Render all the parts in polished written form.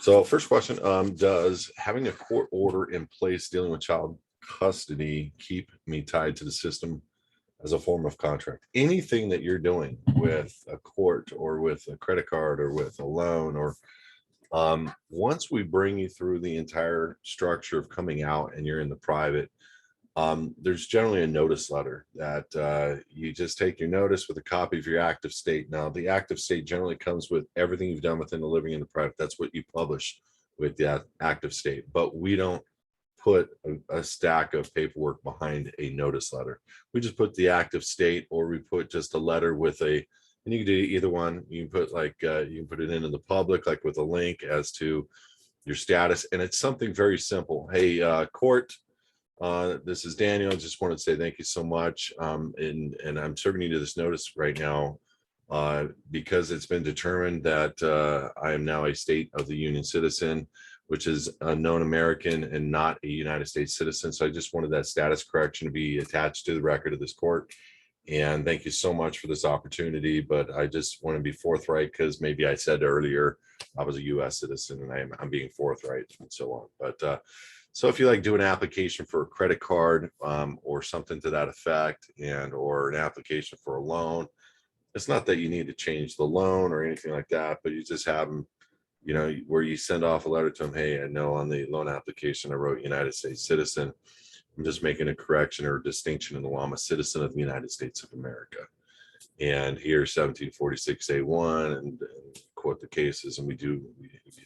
So first question, does having a court order in place dealing with child custody keep me tied to the system as a form of contract? Anything that you're doing with a court or with a credit card or with a loan or once we bring you through the entire structure of coming out and you're in the private, there's generally a notice letter that you just take your notice with a copy of your active state. Now, the active state generally comes with everything you've done within the living in the private. That's what you publish with the active state. But we don't put a stack of paperwork behind a notice letter. We just put the active state, or we put just a letter with a, and you can do either one. You can put like, you can put it in the public, like with a link as to your status. And it's something very simple. Hey, court, this is Daniel. I just wanted to say thank you so much. And I'm serving you to this notice right now because it's been determined that I am now a state of the Union citizen, which is a known American and not a United States citizen. So I just wanted that status correction to be attached to the record of this court. And thank you so much for this opportunity. But I just want to be forthright because maybe I said earlier I was a U.S. citizen, and I'm being forthright and so on. But so if you like do an application for a credit card or something to that effect, and or an application for a loan, it's not that you need to change the loan or anything like that, but you just have them, you know, where you send off a letter to them. Hey, I know on the loan application I wrote United States citizen. I'm just making a correction or a distinction in the law. I'm a citizen of the United States of America. And here's 1746A1 and quote the cases, and we give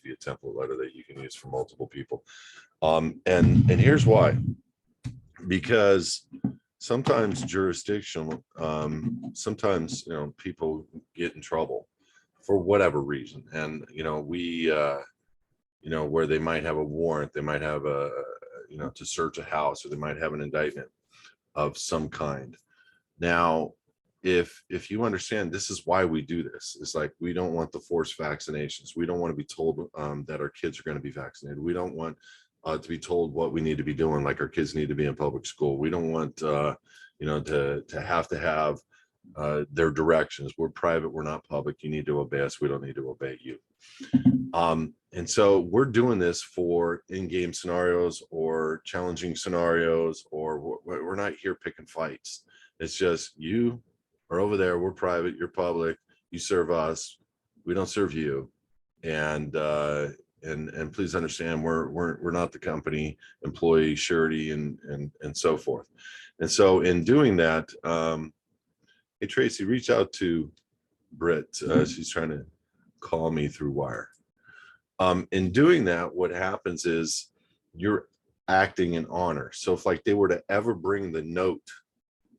you a template letter that you can use for multiple people. And here's why. Because sometimes jurisdictional, sometimes, you know, people get in trouble for whatever reason. And, you know, we, you know, where they might have a warrant, they might have a, you know, to search a house, or they might have an indictment of some kind. Now, if you understand, this is why we do this. It's like, we don't want the forced vaccinations. We don't want to be told that our kids are going to be vaccinated. We don't want to be told what we need to be doing, like our kids need to be in public school. We don't want, you know, to have their directions. We're private, we're not public. You need to obey us. We don't need to obey you. And so we're doing this for in-game scenarios or challenging scenarios, or we're not here picking fights. It's just, you are over there, we're private, you're public, you serve us, we don't serve you. And please understand, we're not the company, employee, surety, and so forth. And so in doing that, hey Tracy, reach out to Britt. She's trying to call me through wire. In doing that, what happens is you're acting in honor. So if like they were to ever bring the note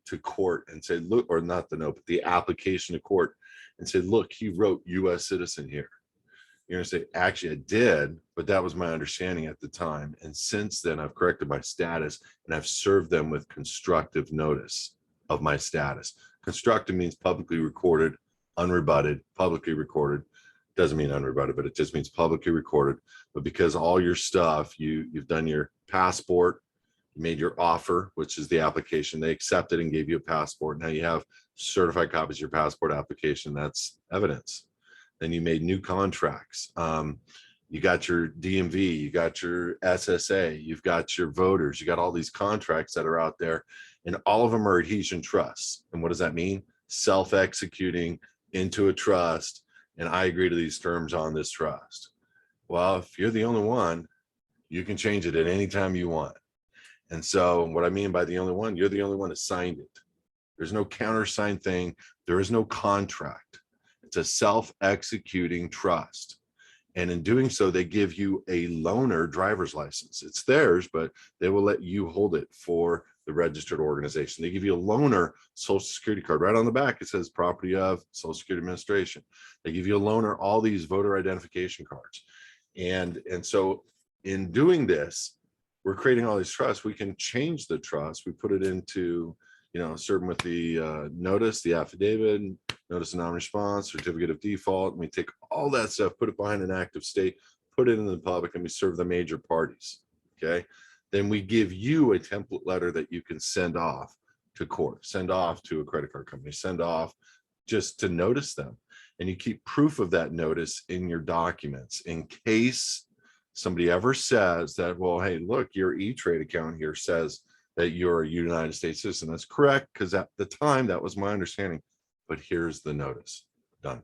to court and say, look, or not the note, but the application to court and say, look, he wrote U.S. citizen here. You're gonna say, actually, I did, but that was my understanding at the time. And since then, I've corrected my status and I've served them with constructive notice of my status. Constructive means publicly recorded, unrebutted, publicly recorded. Doesn't mean unrebutted, but it just means publicly recorded. But because all your stuff, you've done your passport, you made your offer, which is the application, they accepted and gave you a passport. Now you have certified copies of your passport application. That's evidence. Then you made new contracts. You got your DMV, you got your SSA, you've got your voters, you got all these contracts that are out there, and all of them are adhesion trusts. And what does that mean? Self-executing into a trust. And I agree to these terms on this trust. Well, if you're the only one, you can change it at any time you want. And so what I mean by the only one, you're the only one that signed it. There's no countersigned thing. There is no contract. It's a self-executing trust. And in doing so, they give you a loaner driver's license. It's theirs, but they will let you hold it for the registered organization. They give you a loaner social security card. Right on the back, it says property of Social Security Administration. They give you a loaner, all these voter identification cards. And so in doing this, we're creating all these trusts. We can change the trust. We put it into, you know, certain with the notice, the affidavit, notice of non-response, certificate of default, and we take all that stuff, put it behind an active state, put it in the public, and we serve the major parties, okay? Then we give you a template letter that you can send off to court, send off to a credit card company, send off just to notice them. And you keep proof of that notice in your documents in case somebody ever says that, well, hey, look, your E-Trade account here says that you're a United States citizen, that's correct, because at the time that was my understanding. But here's the notice. Done.